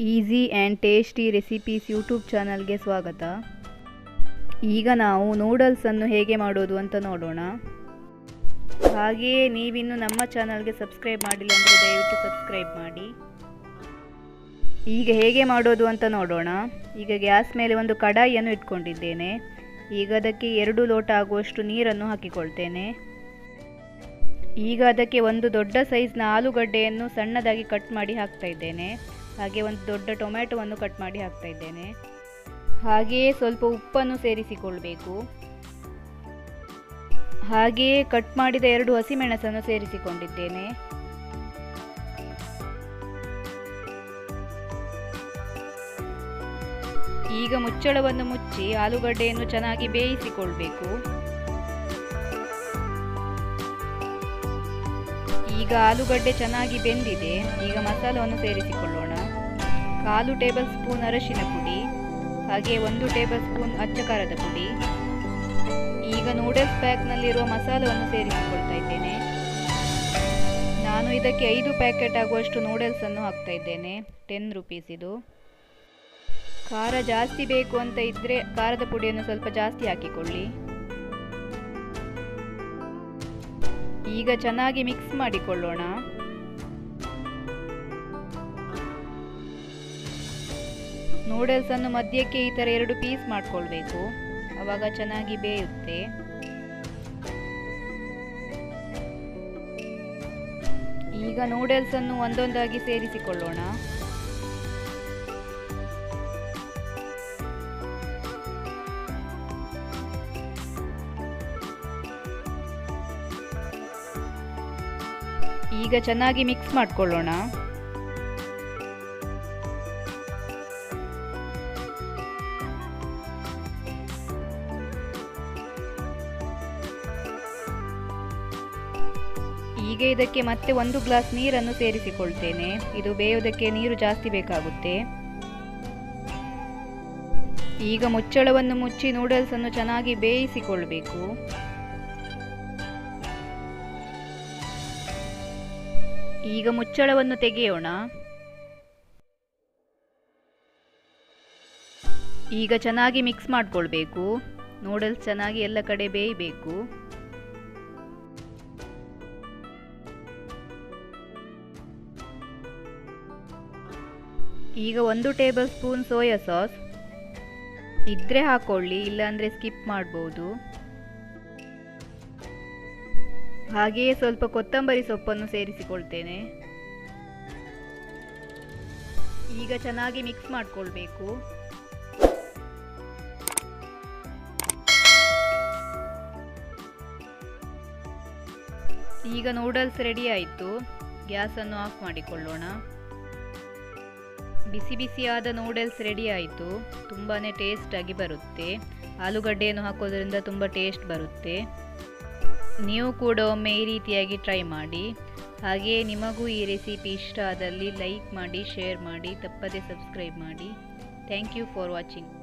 Easy and tasty recipes YouTube ಚಾನಲ್ಗೆ ಸ್ವಾಗತ. ಈಗ ನಾವು ನೂಡಲ್ಸನ್ನು ಹೇಗೆ ಮಾಡೋದು ಅಂತ ನೋಡೋಣ. ಹಾಗೆಯೇ ನೀವಿನ್ನು ನಮ್ಮ ಚಾನಲ್ಗೆ ಸಬ್ಸ್ಕ್ರೈಬ್ ಮಾಡಿಲ್ಲ ಅಂದರೆ ದಯವಿಟ್ಟು ಸಬ್ಸ್ಕ್ರೈಬ್ ಮಾಡಿ. ಈಗ ಹೇಗೆ ಮಾಡೋದು ಅಂತ ನೋಡೋಣ. ಈಗ ಗ್ಯಾಸ್ ಮೇಲೆ ಒಂದು ಕಡಾಯಿಯನ್ನು ಇಟ್ಕೊಂಡಿದ್ದೇನೆ. ಈಗ ಅದಕ್ಕೆ 2 ಲೋಟ ಆಗುವಷ್ಟು ನೀರನ್ನು ಹಾಕಿಕೊಳ್ತೇನೆ. ಈಗ ಅದಕ್ಕೆ ಒಂದು ದೊಡ್ಡ ಸೈಜ್ನ ಆಲೂಗಡ್ಡೆಯನ್ನು ಸಣ್ಣದಾಗಿ ಕಟ್ ಮಾಡಿ ಹಾಕ್ತಾ ಇದ್ದೇನೆ. ಹಾಗೆ ಒಂದು ದೊಡ್ಡ ಟೊಮ್ಯಾಟೊವನ್ನು ಕಟ್ ಮಾಡಿ ಹಾಕ್ತಾ ಇದ್ದೇನೆ. ಹಾಗೆಯೇ ಸ್ವಲ್ಪ ಉಪ್ಪನ್ನು ಸೇರಿಸಿಕೊಳ್ಬೇಕು. ಹಾಗೆಯೇ ಕಟ್ ಮಾಡಿದ 2 ಹಸಿಮೆಣಸನ್ನು ಸೇರಿಸಿಕೊಂಡಿದ್ದೇನೆ. ಈಗ ಮುಚ್ಚಳವನ್ನು ಮುಚ್ಚಿ ಆಲೂಗಡ್ಡೆಯನ್ನು ಚೆನ್ನಾಗಿ ಬೇಯಿಸಿಕೊಳ್ಬೇಕು. ಈಗ ಆಲೂಗಡ್ಡೆ ಚೆನ್ನಾಗಿ ಬೆಂದಿದೆ. ಈಗ ಮಸಾಲವನ್ನು ಸೇರಿಸಿಕೊಳ್ಳೋಣ. 1/4 ಟೇಬಲ್ ಸ್ಪೂನ್ ಅರಶಿನ ಪುಡಿ, ಹಾಗೆ 1 ಟೇಬಲ್ ಸ್ಪೂನ್ ಅಚ್ಚ ಖಾರದ ಪುಡಿ. ಈಗ ನೂಡಲ್ಸ್ ಪ್ಯಾಕ್ನಲ್ಲಿರುವ ಮಸಾಲವನ್ನು ಸೇರಿಸಿಕೊಳ್ತಾ ಇದ್ದೇನೆ. ನಾನು ಇದಕ್ಕೆ 5 ಪ್ಯಾಕೆಟ್ ಆಗುವಷ್ಟು ನೂಡಲ್ಸನ್ನು ಹಾಕ್ತಾ ಇದ್ದೇನೆ. 10 ರೂಪೀಸ್ ಇದು. ಖಾರ ಜಾಸ್ತಿ ಬೇಕು ಅಂತ ಇದ್ದರೆ ಖಾರದ ಪುಡಿಯನ್ನು ಸ್ವಲ್ಪ ಜಾಸ್ತಿ ಹಾಕಿಕೊಳ್ಳಿ. ಈಗ ಚೆನ್ನಾಗಿ ಮಿಕ್ಸ್ ಮಾಡಿಕೊಳ್ಳೋಣ. ನೂಡಲ್ಸ್ ಅನ್ನು ಮಧ್ಯಕ್ಕೆ ಈ ಥರ 2 ಪೀಸ್ ಮಾಡಿಕೊಳ್ಬೇಕು. ಆವಾಗ ಚೆನ್ನಾಗಿ ಬೇಯುತ್ತೆ. ಈಗ ನೂಡಲ್ಸ್ ಅನ್ನು ಒಂದೊಂದಾಗಿ ಸೇರಿಸಿಕೊಳ್ಳೋಣ. ಈಗ ಚೆನ್ನಾಗಿ ಮಿಕ್ಸ್ ಮಾಡಿಕೊಳ್ಳೋಣ. ಈಗ ಇದಕ್ಕೆ ಮತ್ತೆ 1 ಗ್ಲಾಸ್ ನೀರನ್ನು ಸೇರಿಸಿಕೊಳ್ತೇನೆ. ಇದು ಬೇಯೋದಕ್ಕೆ ನೀರು ಜಾಸ್ತಿ ಬೇಕಾಗುತ್ತೆ. ಈಗ ಮುಚ್ಚಳವನ್ನು ಮುಚ್ಚಿ ನೂಡಲ್ಸ್ ಅನ್ನು ಚೆನ್ನಾಗಿ ಬೇಯಿಸಿಕೊಳ್ಬೇಕು. ಈಗ ಮುಚ್ಚಳವನ್ನು ತೆಗೆಯೋಣ. ಈಗ ಚೆನ್ನಾಗಿ ಮಿಕ್ಸ್ ಮಾಡಿಕೊಳ್ಬೇಕು. ನೂಡಲ್ಸ್ ಚೆನ್ನಾಗಿ ಎಲ್ಲ ಕಡೆ ಬೇಯಬೇಕು. ಈಗ 1 ಟೇಬಲ್ ಸ್ಪೂನ್ ಸೋಯಾ ಸಾಸ್ ಇದ್ರೆ ಹಾಕೊಳ್ಳಿ, ಇಲ್ಲಾಂದರೆ ಸ್ಕಿಪ್ ಮಾಡ್ಬೋದು. ಹಾಗೆಯೇ ಸ್ವಲ್ಪ ಕೊತ್ತಂಬರಿ ಸೊಪ್ಪನ್ನು ಸೇರಿಸಿಕೊಳ್ತೇನೆ. ಈಗ ಚೆನ್ನಾಗಿ ಮಿಕ್ಸ್ ಮಾಡಿಕೊಳ್ಬೇಕು. ಈಗ ನೂಡಲ್ಸ್ ರೆಡಿ ಆಯಿತು. ಗ್ಯಾಸನ್ನು ಆಫ್ ಮಾಡಿಕೊಳ್ಳೋಣ. ಬಿಸಿ ಬಿಸಿಯಾದ ನೂಡಲ್ಸ್ ರೆಡಿ ಆಯಿತು. ತುಂಬಾ ಟೇಸ್ಟಾಗಿ ಬರುತ್ತೆ. ಆಲೂಗಡ್ಡೆಯನ್ನು ಹಾಕೋದ್ರಿಂದ ತುಂಬ ಟೇಸ್ಟ್ ಬರುತ್ತೆ. ನೀವು ಕೂಡ ಒಮ್ಮೆ ಈ ರೀತಿಯಾಗಿ ಟ್ರೈ ಮಾಡಿ. ಹಾಗೆಯೇ ನಿಮಗೂ ಈ ರೆಸಿಪಿ ಇಷ್ಟ ಆದಲ್ಲಿ ಲೈಕ್ ಮಾಡಿ, ಶೇರ್ ಮಾಡಿ, ತಪ್ಪದೇ ಸಬ್ಸ್ಕ್ರೈಬ್ ಮಾಡಿ. Thank you for watching.